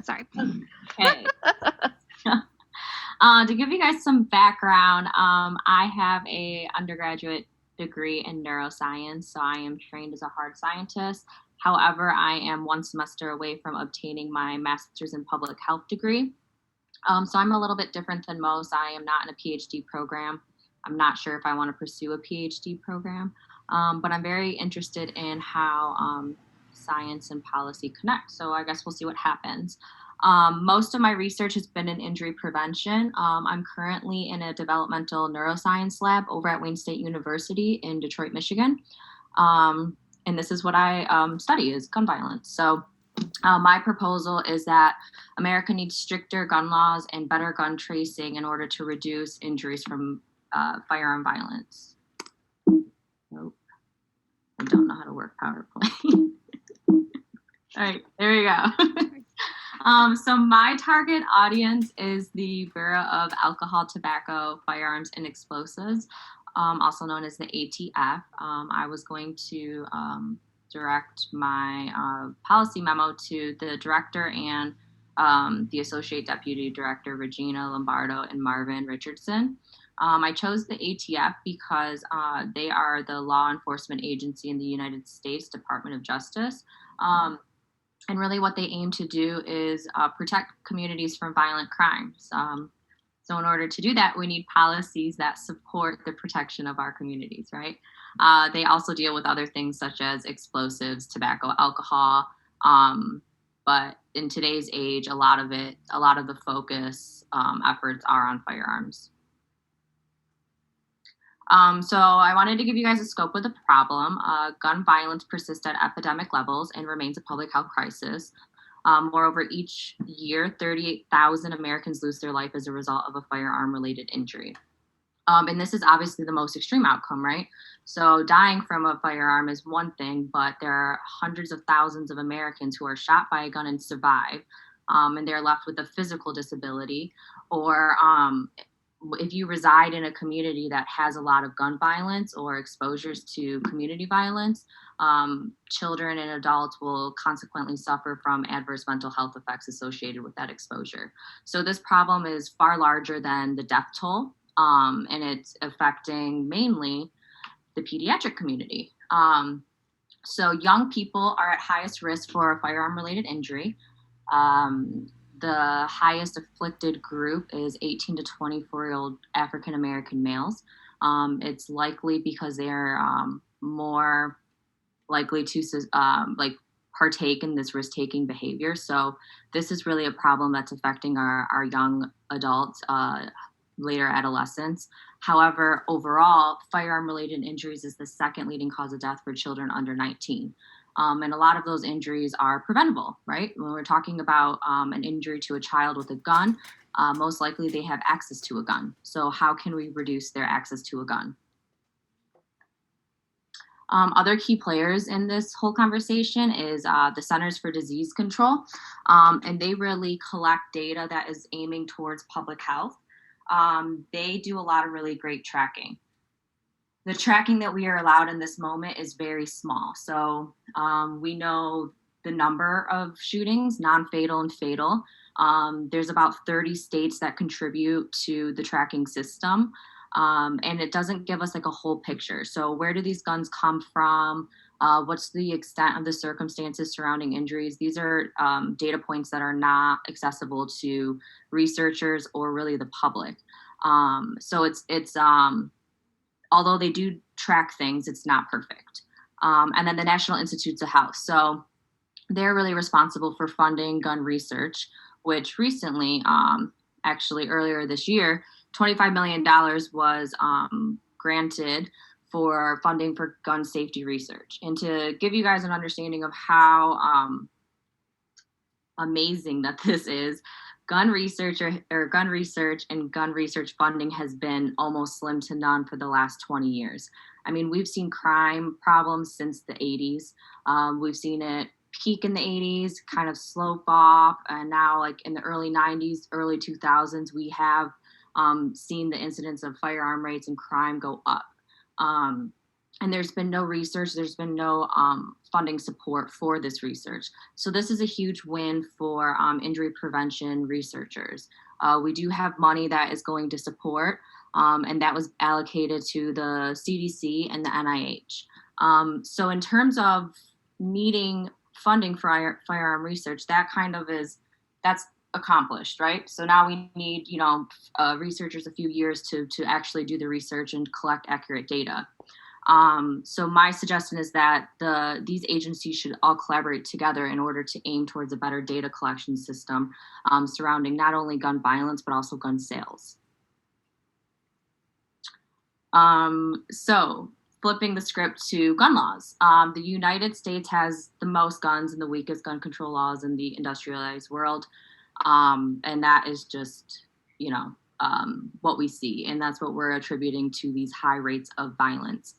Sorry. Okay. To give you guys some background, I have a undergraduate degree in neuroscience, so I am trained as a hard scientist. However, I am one semester away from obtaining my master's in public health degree. So I'm a little bit different than most. I am not in a PhD program. I'm not sure if I want to pursue a PhD program, but I'm very interested in how science and policy connect. So I guess we'll see what happens. Most of my research has been in injury prevention. I'm currently in a developmental neuroscience lab over at Wayne State University in Detroit, Michigan. And this is what I study is gun violence. So my proposal is that America needs stricter gun laws and better gun tracing in order to reduce injuries from firearm violence. Nope. I don't know how to work PowerPoint. All right, there we go. So my target audience is the Bureau of Alcohol, Tobacco, Firearms, and Explosives, also known as the ATF. I was going to direct my policy memo to the director and the associate deputy director, Regina Lombardo and Marvin Richardson. I chose the ATF because they are the law enforcement agency in the United States Department of Justice. And really what they aim to do is protect communities from violent crimes. So in order to do that, we need policies that support the protection of our communities, right? They also deal with other things such as explosives, tobacco, alcohol. But in today's age, a lot of the focus efforts are on firearms. So I wanted to give you guys a scope of the problem. Gun violence persists at epidemic levels and remains a public health crisis. Moreover, each year, 38,000 Americans lose their life as a result of a firearm-related injury. And this is obviously the most extreme outcome, right? So dying from a firearm is one thing, but there are hundreds of thousands of Americans who are shot by a gun and survive, and they're left with a physical disability, or if you reside in a community that has a lot of gun violence or exposures to community violence, children and adults will consequently suffer from adverse mental health effects associated with that exposure. So this problem is far larger than the death toll, and it's affecting mainly the pediatric community. So young people are at highest risk for a firearm-related injury. The highest afflicted group is 18 to 24-year-old African-American males. It's likely because they're more likely to partake in this risk-taking behavior. So this is really a problem that's affecting our young adults, later adolescence. However, overall, firearm-related injuries is the second leading cause of death for children under 19. And a lot of those injuries are preventable, right? When we're talking about an injury to a child with a gun, most likely they have access to a gun. So how can we reduce their access to a gun? Other key players in this whole conversation is the Centers for Disease Control, and they really collect data that is aiming towards public health. They do a lot of really great tracking. The tracking that we are allowed in this moment is very small. So we know the number of shootings, non-fatal and fatal. There's about 30 states that contribute to the tracking system. And it doesn't give us like a whole picture. So where do these guns come from? What's the extent of the circumstances surrounding injuries? These are data points that are not accessible to researchers or really the public. So it's although they do track things, it's not perfect. And then the National Institutes of Health. So they're really responsible for funding gun research, which recently, actually earlier this year, $25 million was granted for funding for gun safety research. And to give you guys an understanding of how amazing that this is, gun research and gun research funding has been almost slim to none for the last 20 years. I mean, we've seen crime problems since the 80s. We've seen it peak in the 80s, kind of slope off, and now like in the early 90s, early 2000s, we have seen the incidence of firearm rates and crime go up. and there's been no research, there's been no funding support for this research. So this is a huge win for injury prevention researchers. We do have money that is going to support, and that was allocated to the CDC and the NIH. So in terms of needing funding for firearm research, that's accomplished, right? So now we need, researchers a few years to actually do the research and collect accurate data. So my suggestion is that these agencies should all collaborate together in order to aim towards a better data collection system surrounding not only gun violence, but also gun sales. So flipping the script to gun laws. The United States has the most guns and the weakest gun control laws in the industrialized world. And that is just, what we see. And that's what we're attributing to these high rates of violence.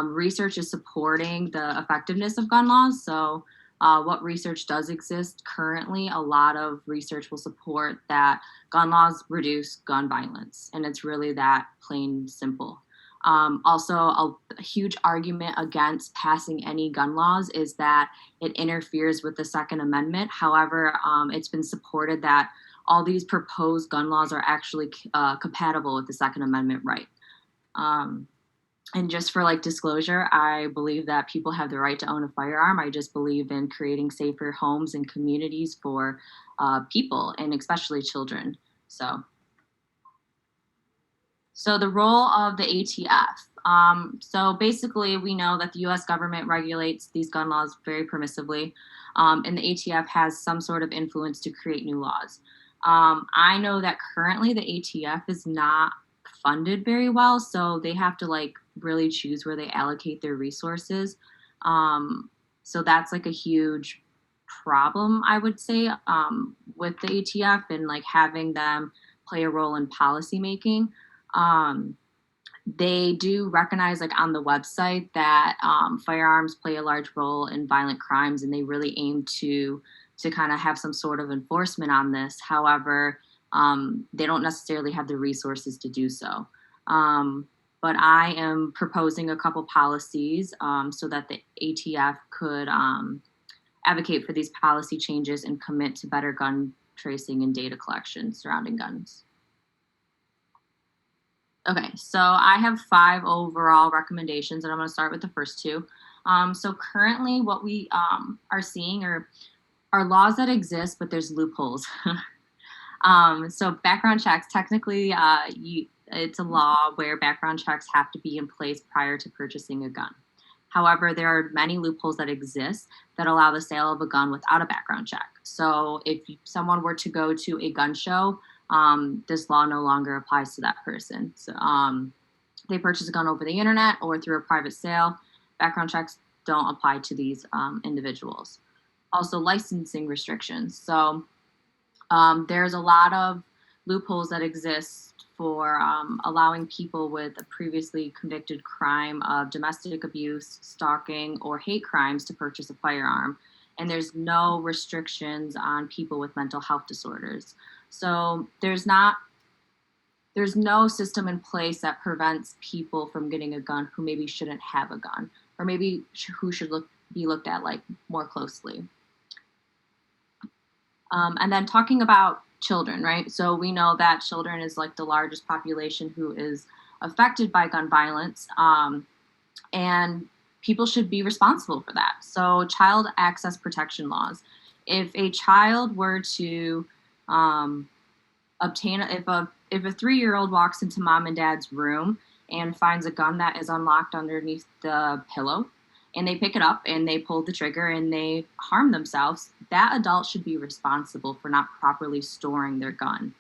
Research is supporting the effectiveness of gun laws. So what research does exist currently, a lot of research will support that gun laws reduce gun violence. And it's really that plain simple. Also, a huge argument against passing any gun laws is that it interferes with the Second Amendment. However, it's been supported that all these proposed gun laws are actually compatible with the Second Amendment right. And just for disclosure, I believe that people have the right to own a firearm. I just believe in creating safer homes and communities for people, and especially children. So the role of the ATF. So basically, we know that the U.S. government regulates these gun laws very permissively, and the ATF has some sort of influence to create new laws. I know that currently the ATF is not funded very well, so they have to really choose where they allocate their resources. So that's a huge problem, I would say, with the ATF and having them play a role in policy making. They do recognize on the website that firearms play a large role in violent crimes, and they really aim to kind of have some sort of enforcement on this. However, they don't necessarily have the resources to do so. But I am proposing a couple policies so that the ATF could advocate for these policy changes and commit to better gun tracing and data collection surrounding guns. Okay, so I have 5 overall recommendations, and I'm going to start with the first 2. So currently what we are seeing are laws that exist, but there's loopholes. So background checks, technically, it's a law where background checks have to be in place prior to purchasing a gun. However, there are many loopholes that exist that allow the sale of a gun without a background check. So if someone were to go to a gun show, this law no longer applies to that person. So they purchase a gun over the internet or through a private sale, background checks don't apply to these individuals. Also, licensing restrictions. So there's a lot of loopholes that exist for allowing people with a previously convicted crime of domestic abuse, stalking, or hate crimes to purchase a firearm. And there's no restrictions on people with mental health disorders. So there's no system in place that prevents people from getting a gun who maybe shouldn't have a gun, or maybe who should be looked at more closely. And then talking about children, right? So we know that children is the largest population who is affected by gun violence, and people should be responsible for that. So child access protection laws. If a child were to obtain, if a 3-year-old walks into mom and dad's room and finds a gun that is unlocked underneath the pillow, and they pick it up and they pull the trigger and they harm themselves, that adult should be responsible for not properly storing their gun.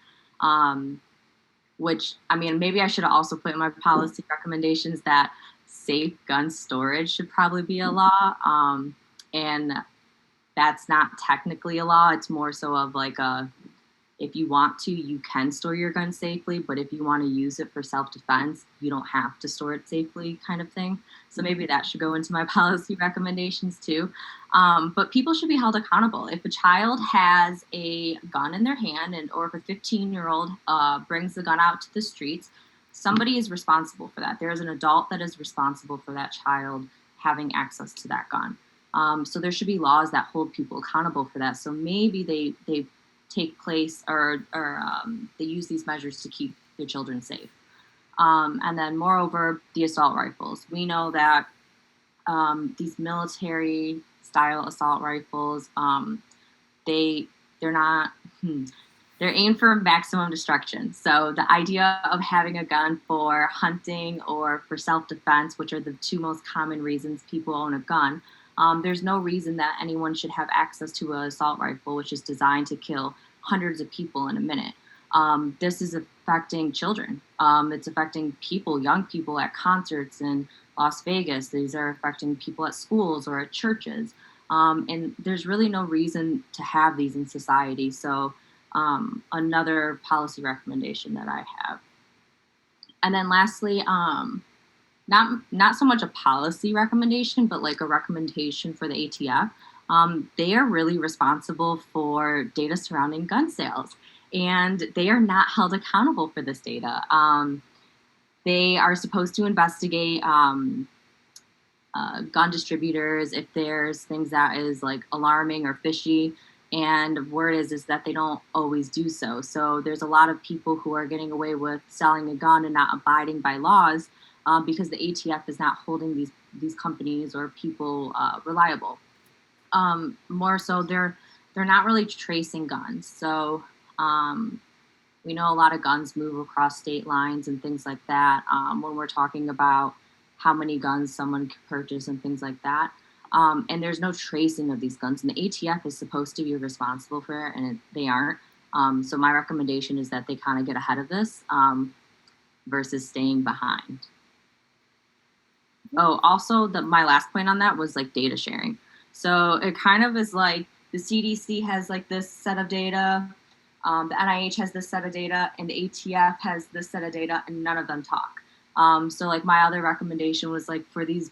Which, maybe I should have also put in my policy recommendations that safe gun storage should probably be a law. And that's not technically a law. It's more so of if you want to, you can store your gun safely, but if you want to use it for self-defense, you don't have to store it safely kind of thing. So maybe that should go into my policy recommendations too. But people should be held accountable. If a child has a gun in their hand or if a 15-year-old brings the gun out to the streets, somebody is responsible for that. There is an adult that is responsible for that child having access to that gun. So there should be laws that hold people accountable for that. So maybe they take place or they use these measures to keep their children safe. And then moreover, the assault rifles. We know that these military style assault rifles, they're not, they're aimed for maximum destruction. So the idea of having a gun for hunting or for self-defense, which are the two most common reasons people own a gun, there's no reason that anyone should have access to an assault rifle, which is designed to kill hundreds of people in a minute. This is affecting children. It's affecting people, young people at concerts in Las Vegas. These are affecting people at schools or at churches. And there's really no reason to have these in society. So another policy recommendation that I have. And then lastly, not so much a policy recommendation, but like a recommendation for the ATF. They are really responsible for data surrounding gun sales, and they are not held accountable for this data. They are supposed to investigate gun distributors if there's things that is like alarming or fishy. And word is that they don't always do so. So there's a lot of people who are getting away with selling a gun and not abiding by laws because the ATF is not holding these companies or people reliable. More so, they're not really tracing guns. So we know a lot of guns move across state lines and things like that when we're talking about how many guns someone can purchase and things like that. And there's no tracing of these guns, and the ATF is supposed to be responsible for it, and they aren't. So my recommendation is that they kind of get ahead of this versus staying behind. Oh, also, my last point on that was like data sharing. So it kind of is like the CDC has like this set of data, the NIH has this set of data, and the ATF has this set of data, and none of them talk. So like my other recommendation was like for these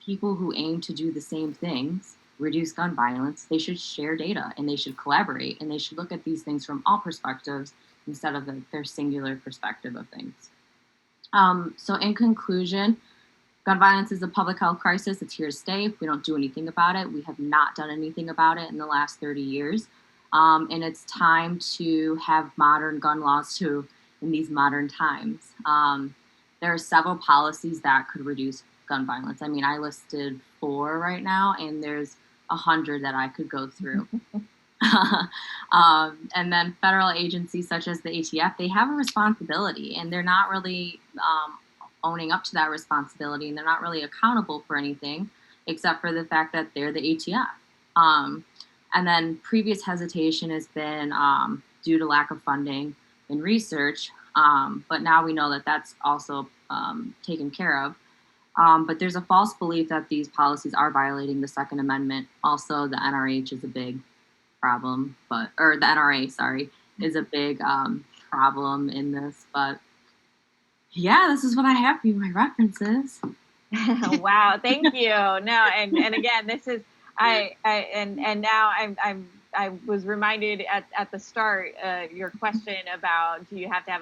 people who aim to do the same things, reduce gun violence, they should share data and they should collaborate and they should look at these things from all perspectives instead of their singular perspective of things. So in conclusion, gun violence is a public health crisis. It's here to stay. If we don't do anything about it, we have not done anything about it in the last 30 years. And it's time to have modern gun laws in these modern times. There are several policies that could reduce gun violence. I mean, I listed 4 right now, and there's 100 that I could go through. And then federal agencies such as the ATF, they have a responsibility, and they're not really owning up to that responsibility, and they're not really accountable for anything except for the fact that they're the ATF. And then previous hesitation has been due to lack of funding and research, but now we know that that's also taken care of. But there's a false belief that these policies are violating the Second Amendment. Also, the NRH is a big problem, or the NRA, sorry, is a big problem in this. But yeah, this is what I have for you, my references. Wow, thank you. No, and again, this is and now I was reminded at the start your question about do you have to have